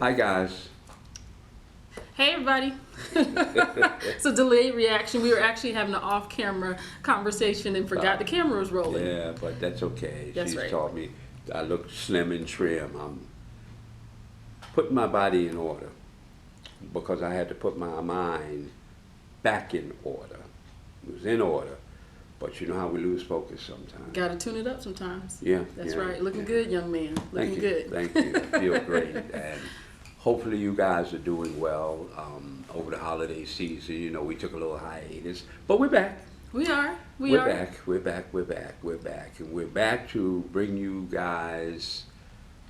Hi guys. Hey everybody. It's a delayed reaction. We were actually having an off-camera conversation and forgot the camera was rolling. Yeah, but that's okay. That's She's right. taught me I look slim and trim. I'm putting my body in order because I had to put my mind back in order. It was in order, but you know how we lose focus sometimes. Got to tune it up sometimes. Yeah. That's yeah, right. Looking yeah. good, young man. Looking good. Thank you. I feel great. And hopefully you guys are doing well over the holiday season. You know, we took a little hiatus, but we're back. We are. We're back. We're back. And we're back to bring you guys,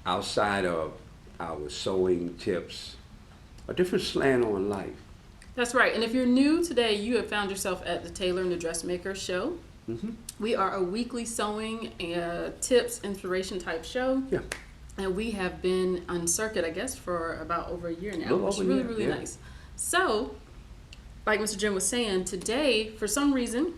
outside of our sewing tips, a different slant on life. That's right. And if you're new today, you have found yourself at the Tailor and the Dressmaker show. Mm-hmm. We are a weekly sewing tips, inspiration type show. Yeah. And we have been on circuit, I guess, for about over a year now, Little which is over a really, year, really yeah. nice. So, like Mr. Jim was saying, today, for some reason,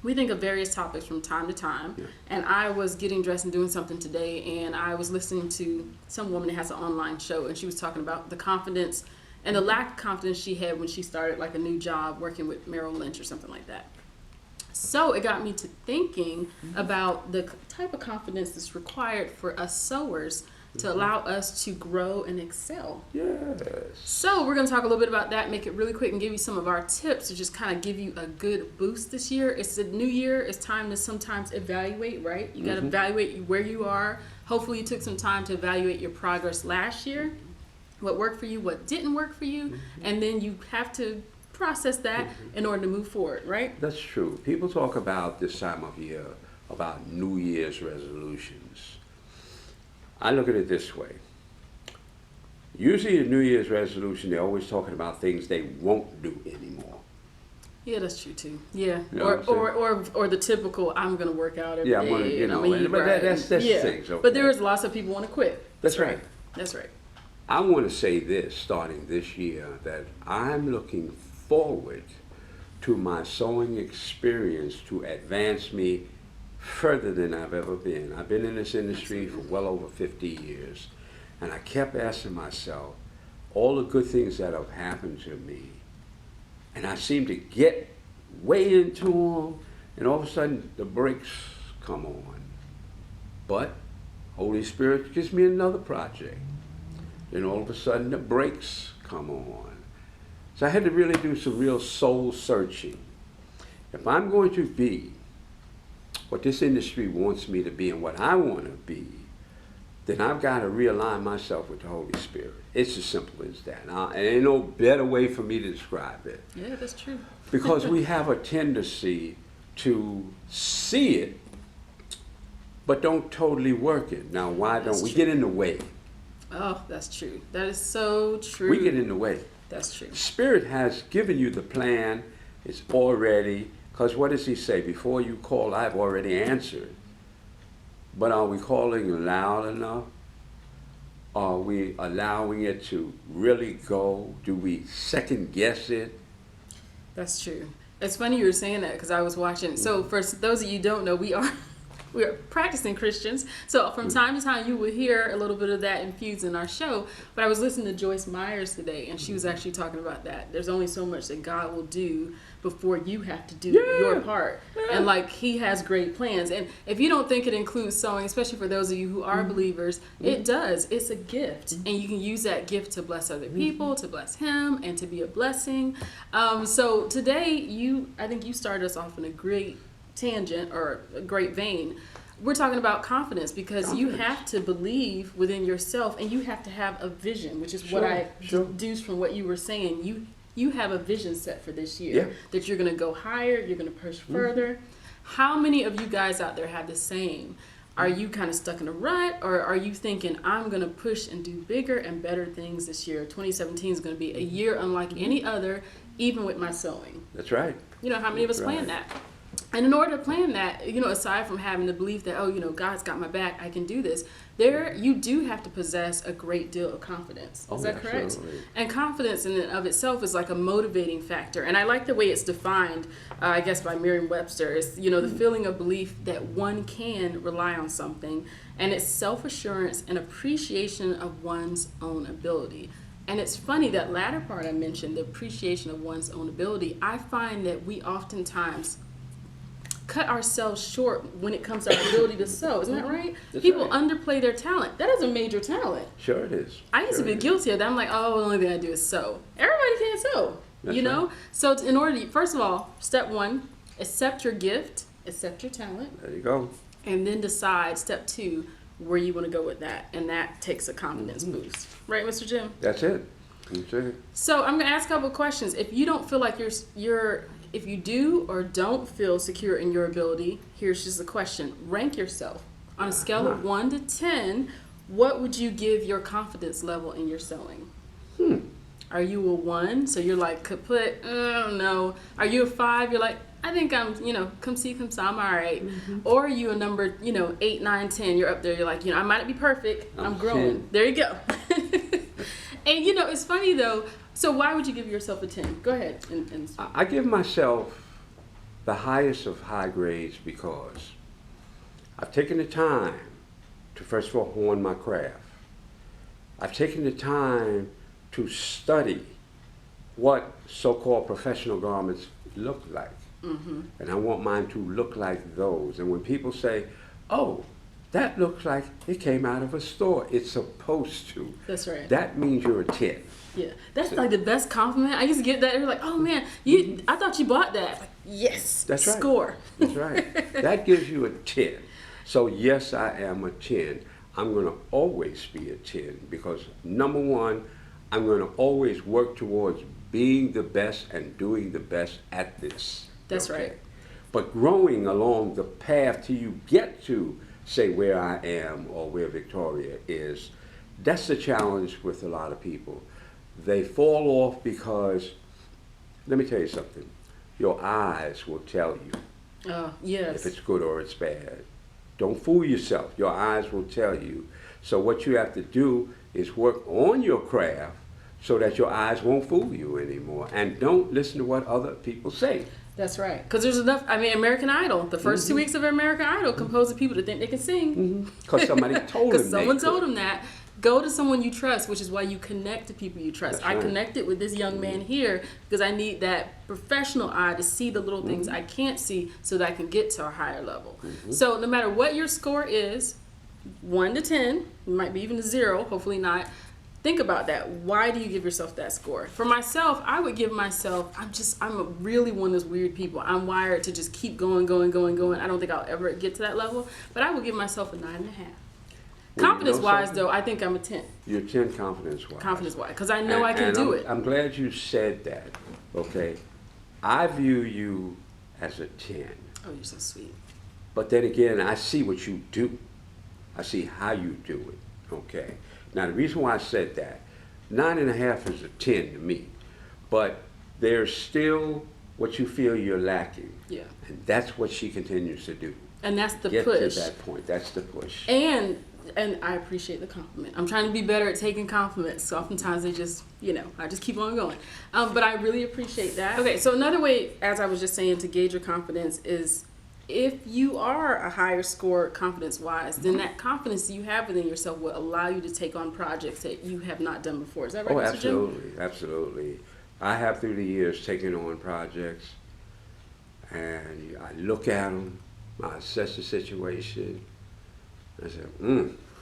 we think of various topics from time to time. Yeah. And I was getting dressed and doing something today, and I was listening to some woman that has an online show, and she was talking about the confidence and the lack of confidence she had when she started like a new job working with Merrill Lynch or something like that. So it got me to thinking about the type of confidence that's required for us sewers to allow us to grow and excel. Yes. So we're going to talk a little bit about that, make it really quick, and give you some of our tips to just kind of give you a good boost this year. It's a new year. It's time to sometimes evaluate, right? You got to evaluate where you are. Hopefully you took some time to evaluate your progress last year, what worked for you, what didn't work for you, and then you have to process that in order to move forward, right? That's true. People talk about this time of year, about New Year's resolutions. I look at it this way. Usually a New Year's resolution, they're always talking about things they won't do anymore. Yeah, that's true too. Yeah, You know or the typical I'm gonna work out every day. I'm gonna, you know, eat but right. that's the thing. Okay. But there's lots of people want to quit. That's right. That's right. I want to say this, starting this year, that I'm looking forward to my sewing experience to advance me further than I've ever been. I've been in this industry for well over 50 years, and I kept asking myself all the good things that have happened to me, and I seem to get way into them, and all of a sudden the brakes come on. But Holy Spirit gives me another project. Then all of a sudden the brakes come on. So I had to really do some real soul searching. If I'm going to be what this industry wants me to be and what I want to be, then I've got to realign myself with the Holy Spirit. It's as simple as that. And ain't no better way for me to describe it. Yeah, that's true. Because we have a tendency to see it, but don't totally work it. Now, why don't we get in the way? Oh, that's true. That is so true. We get in the way. That's true. Spirit has given you the plan. It's already, because what does he say? Before you call, I've already answered. But are we calling loud enough? Are we allowing it to really go? Do we second guess it? That's true. It's funny you were saying that because I was watching. So for those of you who don't know, we are practicing Christians. So from time to time, you will hear a little bit of that infused in our show. But I was listening to Joyce Myers today, and she was actually talking about that. There's only so much that God will do before you have to do your part. And like, he has great plans. And if you don't think it includes sewing, especially for those of you who are believers, it does. It's a gift. And you can use that gift to bless other people, to bless him, and to be a blessing. So today, I think you started us off in a great tangent or a great vein. We're talking about confidence because you have to believe within yourself, and you have to have a vision, which is what I deduced from what you were saying. You have a vision set for this year that you're going to go higher, you're going to push further. How many of you guys out there have the same? Are you kind of stuck in a rut, or are you thinking, I'm going to push and do bigger and better things this year? 2017 is going to be a year unlike any other, even with my sewing. That's right. You know, how many of us plan that? And in order to plan that, aside from having the belief that, God's got my back, I can do this, you do have to possess a great deal of confidence. Is that correct? Absolutely. And confidence in and of itself is like a motivating factor. And I like the way it's defined, I guess, by Merriam-Webster. It's, the feeling of belief that one can rely on something, and it's self-assurance and appreciation of one's own ability. And it's funny, that latter part I mentioned, the appreciation of one's own ability, I find that we oftentimes cut ourselves short when it comes to our ability to sew. Isn't that right? That's People right. underplay their talent. That is a major talent. Sure it is. I used to be guilty of that. I'm like, oh, the only thing I do is sew. Everybody can't sew, That's right. So in order to, first of all, step one, accept your gift, accept your talent, There you go. and then decide, step two, where you want to go with that. And that takes a confidence boost. Right, Mr. Jim? That's it. That's it. So I'm going to ask a couple of questions. If you don't feel like if you do or don't feel secure in your ability, here's just a question. Rank yourself. On a scale of 1 to 10, what would you give your confidence level in your sewing? Are you a 1? So you're like, kaput, no. Are you a 5? You're like, I think I'm, come see, come saw, I'm all right. Or are you a number, 8, 9, 10? You're up there. You're like, I might not be perfect. I'm growing. 10. There you go. And, it's funny, though. So why would you give yourself a 10? Go ahead. I give myself the highest of high grades because I've taken the time to, first of all, hone my craft. I've taken the time to study what so-called professional garments look like. And I want mine to look like those. And when people say, oh, that looks like it came out of a store, it's supposed to. That's right. That means you're a 10. Yeah, that's like the best compliment. I used to get that. They're like, "Oh man, I thought you bought that." Like, yes, That's right. Score. That's right. That gives you a 10. So yes, I am a 10. I'm going to always be a 10 because number one, I'm going to always work towards being the best and doing the best at this. That's right. But growing along the path till you get to, say, where I am or where Victoria is, that's the challenge with a lot of people. They fall off because, let me tell you something, your eyes will tell you Oh, yes. if it's good or it's bad. Don't fool yourself. Your eyes will tell you. So what you have to do is work on your craft so that your eyes won't fool you anymore. And don't listen to what other people say. That's right. Because there's enough. I mean, American Idol. The first 2 weeks of American Idol composed of people that think they can sing. Because somebody told them. Because someone told them that. Go to someone you trust, which is why you connect to people you trust. That's I right. connected with this young man here because I need that professional eye to see the little things I can't see so that I can get to a higher level. So no matter what your score is, 1 to 10, it might be even a 0, hopefully not. Think about that. Why do you give yourself that score? For myself, I would give myself, I'm really one of those weird people. I'm wired to just keep going. I don't think I'll ever get to that level, but I would give myself a 9.5. Confidence-wise, though, I think I'm a 10. You're 10 confidence-wise. Confidence-wise, because I know I can do it. I'm glad you said that, okay? I view you as a 10. Oh, you're so sweet. But then again, I see what you do. I see how you do it, okay? Now, the reason why I said that, 9.5 is a 10 to me. But there's still what you feel you're lacking. Yeah. And that's what she continues to do. And that's the Get push. to that point. That's the push. And I appreciate the compliment. I'm trying to be better at taking compliments. So oftentimes they just, I just keep on going. But I really appreciate that. Okay, so another way, as I was just saying, to gauge your confidence is if you are a higher score confidence-wise, then that confidence you have within yourself will allow you to take on projects that you have not done before. Is that right, Oh, Mr. Jim? absolutely, absolutely. I have through the years taken on projects, and I look at them, I assess the situation, I say,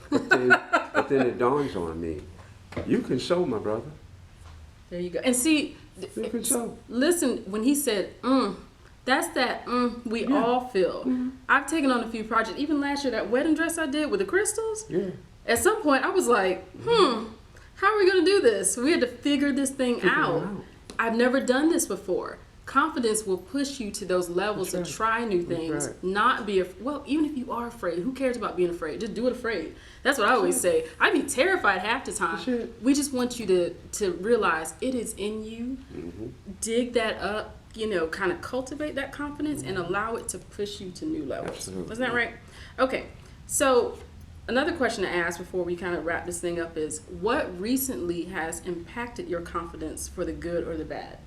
But then it dawns on me, you can sew, my brother. There you go. And see, You can sew. listen, when he said, that's that we all feel. I've taken on a few projects. Even last year, that wedding dress I did with the crystals, Yeah. at some point I was like, how are we going to do this? We had to figure this thing out. I've never done this before. Confidence will push you to those levels to try new things, not be well, even if you are afraid, who cares about being afraid? Just do it afraid. That's what I always say. I'd be terrified half the time. We just want you to realize it is in you. Dig that up, kind of cultivate that confidence and allow it to push you to new levels. Absolutely. Isn't that right? Okay. So another question to ask before we kind of wrap this thing up is, what recently has impacted your confidence for the good or the bad?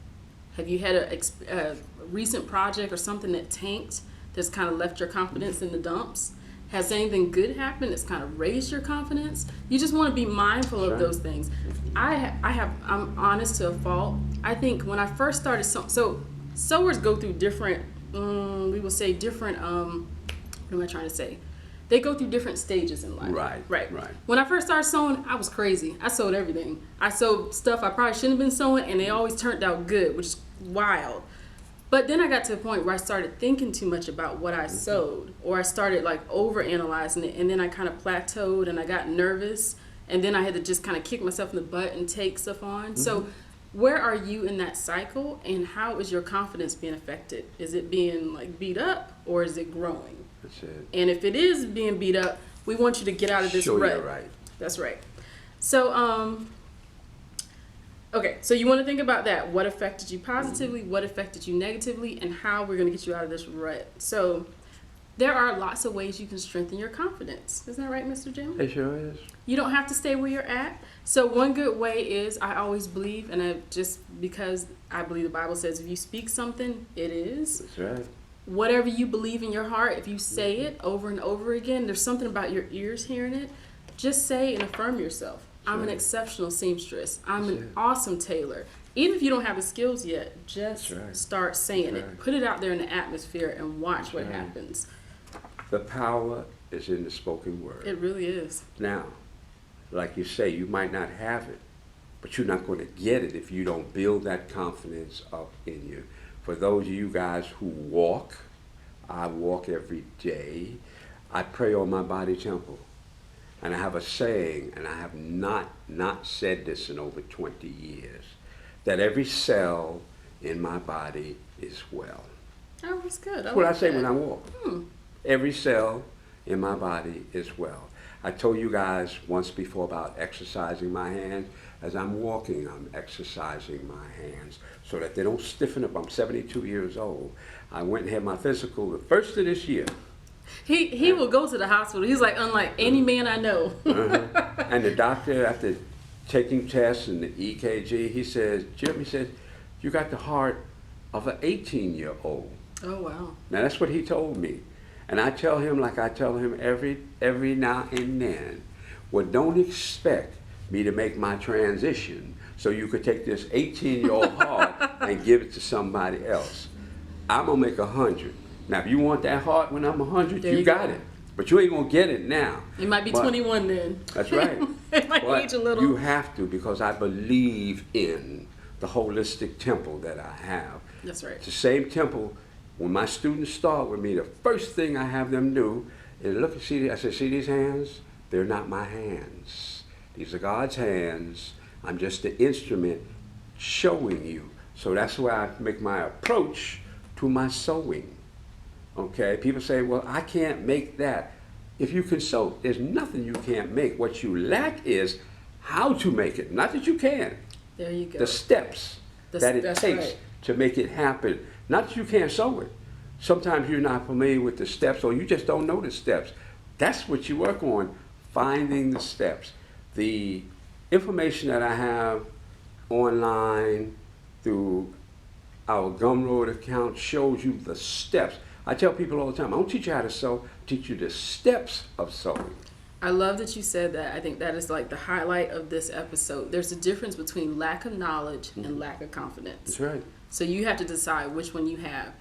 Have you had a recent project or something that tanked that's kind of left your confidence in the dumps? Has anything good happened that's kind of raised your confidence? You just want to be mindful of those things. I'm honest to a fault. I think when I first started, so sewers go through different, we will say different, what am I trying to say? They go through different stages in life. Right. When I first started sewing, I was crazy. I sewed everything. I sewed stuff I probably shouldn't have been sewing, and they always turned out good, which is wild. But then I got to the point where I started thinking too much about what I sewed, or I started like over analyzing it, and then I kind of plateaued and I got nervous, and then I had to just kind of kick myself in the butt and take stuff on. So where are you in that cycle, and how is your confidence being affected? Is it being like beat up, or is it growing? That's it. And if it is being beat up, we want you to get out of this rut. You're right. That's right. So, okay, so you want to think about that. What affected you positively, what affected you negatively, and how we're going to get you out of this rut. So there are lots of ways you can strengthen your confidence. Isn't that right, Mr. Jim? It sure is. You don't have to stay where you're at. So one good way is, I always believe, and because I believe the Bible says if you speak something, it is. That's right. Whatever you believe in your heart, if you say it over and over again, there's something about your ears hearing it. Just say and affirm yourself. I'm an exceptional seamstress. I'm an awesome tailor. Even if you don't have the skills yet, just start saying it. Put it out there in the atmosphere and watch what happens. The power is in the spoken word. It really is. Now, like you say, you might not have it, but you're not going to get it if you don't build that confidence up in you. For those of you guys who walk, I walk every day. I pray on my body temple. And I have a saying, and I have not said this in over 20 years, that every cell in my body is well. Oh, that's good. That's what I say when I walk. Every cell in my body is well. I told you guys once before about exercising my hands. As I'm walking, I'm exercising my hands so that they don't stiffen up. I'm 72 years old. I went and had my physical the first of this year. He will go to the hospital. He's like unlike any man I know. And the doctor, after taking tests and the EKG, he says, Jim, he said, you got the heart of an 18-year-old. Oh, wow. Now, that's what he told me. And I tell him, like I tell him every now and then, well, don't expect me to make my transition so you could take this 18-year-old heart and give it to somebody else. I'm going to make 100. Now, if you want that heart when I'm 100, you got it. But you ain't going to get it now. You might be 21 then. That's right. It might age a little. You have to, because I believe in the holistic temple that I have. That's right. It's the same temple. When my students start with me, the first thing I have them do is look and see. I say, see these hands? They're not my hands. These are God's hands. I'm just the instrument showing you. So that's why I make my approach to my sewing. Okay? People say, well, I can't make that. If you can sew, there's nothing you can't make. What you lack is how to make it. Not that you can. There you go. The steps that it takes to make it happen. Not that you can't sew it. Sometimes you're not familiar with the steps, or you just don't know the steps. That's what you work on, finding the steps. The information that I have online through our Gumroad account shows you the steps. I tell people all the time, I don't teach you how to sew, I teach you the steps of sewing. I love that you said that. I think that is like the highlight of this episode. There's a difference between lack of knowledge and lack of confidence. That's right. So you have to decide which one you have.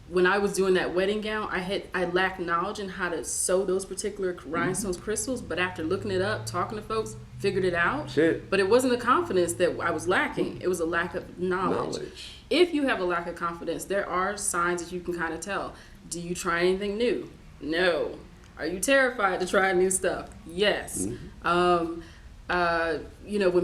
When I was doing that wedding gown, I lacked knowledge in how to sew those particular rhinestones crystals, but after looking it up, talking to folks, figured it out. That's it. But it wasn't the confidence that I was lacking. It was a lack of knowledge. If you have a lack of confidence, there are signs that you can kind of tell. Do you try anything new? No. Are you terrified to try new stuff? Yes. When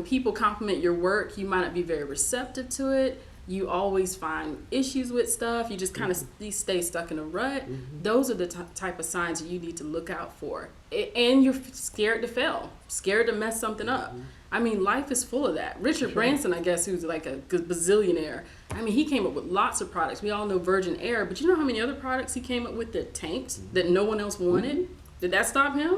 people compliment your work, you might not be very receptive to it. You always find issues with stuff. You just kind of stay stuck in a rut. Those are the type of signs you need to look out for. And you're scared to fail, scared to mess something up. I mean, life is full of that. Richard Branson, I guess, who's like a bazillionaire. I mean, he came up with lots of products. We all know Virgin Air, but you know how many other products he came up with that tanked, that no one else wanted? Did that stop him?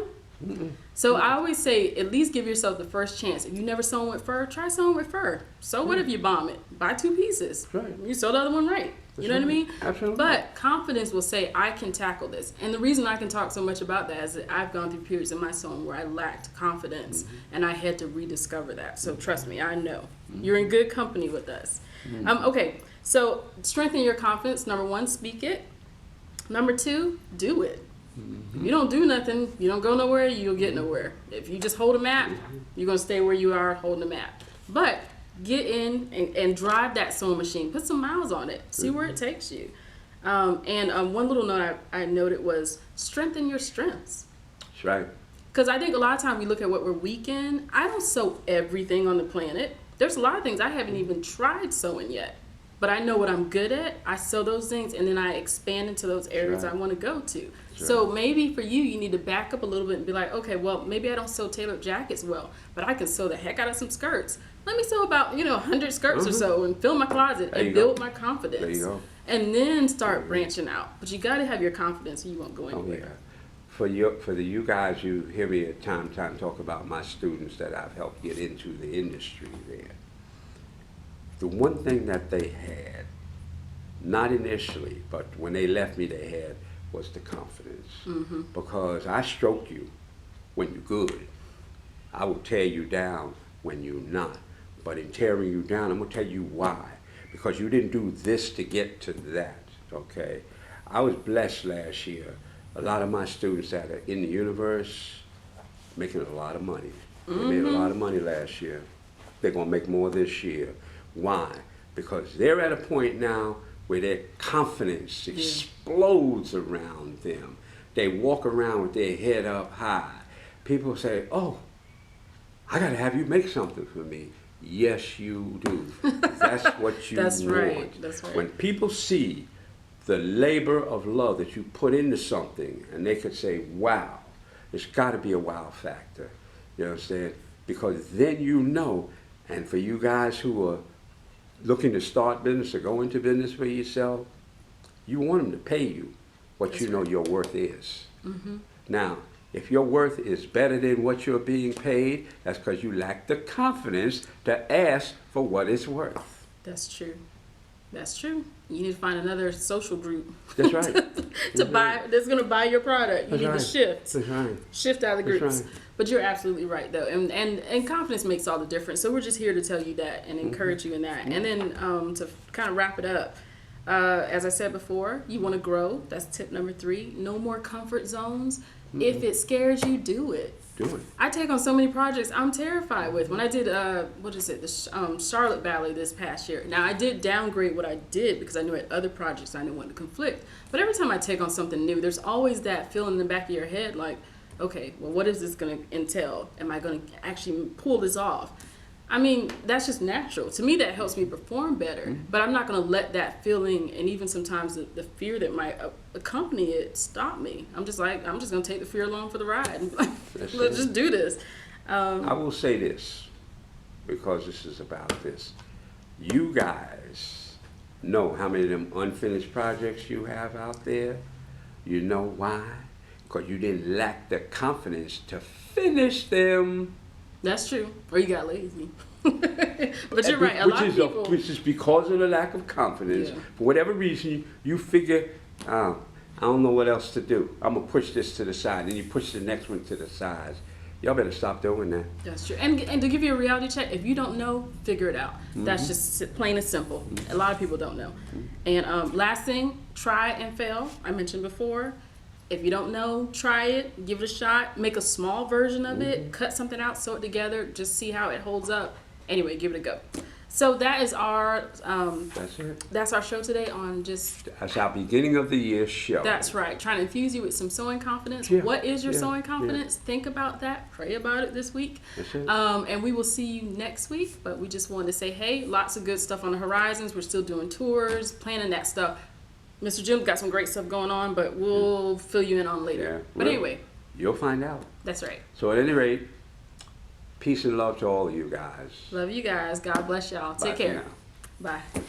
So I always say, at least give yourself the first chance. If you never sewn with fur, try sewing with fur. So what if you bomb it? Buy 2 pieces. Right. You sew the other one right. You know what I mean? Absolutely. But confidence will say, I can tackle this. And the reason I can talk so much about that is that I've gone through periods in my sewing where I lacked confidence, and I had to rediscover that. So trust me, I know. You're in good company with us. Okay, so strengthen your confidence. Number 1, speak it. Number 2, do it. If you don't do nothing, you don't go nowhere, you'll get nowhere. If you just hold a map, you're going to stay where you are holding a map. But get in and drive that sewing machine. Put some miles on it. See where it takes you. And one little note I noted was strengthen your strengths. That's right. Because I think a lot of times we look at what we're weak in. I don't sew everything on the planet. There's a lot of things I haven't even tried sewing yet. But I know what I'm good at. I sew those things, and then I expand into those areas I want to go to. So maybe for you, you need to back up a little bit and be like, okay, well, maybe I don't sew tailored jackets well, but I can sew the heck out of some skirts. Let me sew about 100 skirts or so and fill my closet and build my confidence. There you go. And then start branching out. But you got to have your confidence, or you won't go anywhere. For you guys, you hear me at time talk about my students that I've helped get into the industry there. The one thing that they had, not initially, but when they left me, they had, was the confidence. Because I stroke you when you're good. I will tear you down when you're not. But in tearing you down, I'm gonna tell you why. Because you didn't do this to get to that, okay? I was blessed last year. A lot of my students that are in the universe making a lot of money. They made a lot of money last year. They're gonna make more this year. Why? Because they're at a point now where their confidence explodes around them. They walk around with their head up high. People say, oh, I gotta have you make something for me. Yes, you do. That's what you That's want. right. That's right. When people see the labor of love that you put into something, and they could say, wow, there's gotta be a wow factor. You know what I'm saying? Because then you know, and for you guys who are looking to start business or go into business for yourself, you want them to pay you what you know your worth is. Now, if your worth is better than what you're being paid, that's because you lack the confidence to ask for what it's worth. That's true. That's true. You need to find another social group. That's right. to buy that's gonna buy your product. You need to shift. That's right. Shift out of the groups. Right. But you're absolutely right though. And confidence makes all the difference. So we're just here to tell you that and encourage you in that. And then to kind of wrap it up, as I said before, you want to grow. That's tip number 3. No more comfort zones. If it scares you, do it. Do it. I take on so many projects I'm terrified with. When I did, the Charlotte Ballet this past year. Now, I did downgrade what I did because I knew I had other projects I didn't want to conflict. But every time I take on something new, there's always that feeling in the back of your head like, okay, well, what is this going to entail? Am I going to actually pull this off? I mean, that's just natural. To me, that helps me perform better. But I'm not going to let that feeling and even sometimes the fear that might accompany it stop me. I'm just going to take the fear along for the ride. And let's just do this. I will say this, because this is about this. You guys know how many of them unfinished projects you have out there. You know why? Because you didn't lack the confidence to finish them. That's true. Or you got lazy. But you're right. A lot of people... Which is because of the lack of confidence. Yeah. For whatever reason, you figure, I don't know what else to do. I'm going to push this to the side. And you push the next one to the side. Y'all better stop doing that. That's true. And to give you a reality check, if you don't know, figure it out. That's just plain and simple. A lot of people don't know. And last thing, try and fail. I mentioned before. If you don't know, try it, give it a shot, make a small version of it, cut something out, sew it together, just see how it holds up. Anyway, give it a go. So that is our That's it. That's our show today on just... That's our beginning of the year show. That's right. Trying to infuse you with some sewing confidence. Yeah. What is your sewing Yeah. confidence? Think about that. Pray about it this week. That's it. And we will see you next week. But we just wanted to say, hey, lots of good stuff on the horizons. We're still doing tours, planning that stuff. Mr. Jim's got some great stuff going on, but we'll fill you in on later. Yeah. But Well, anyway. You'll find out. That's right. So at any rate, Peace and love to all of you guys. Love you guys. God bless y'all. Bye Take for care. now. Bye.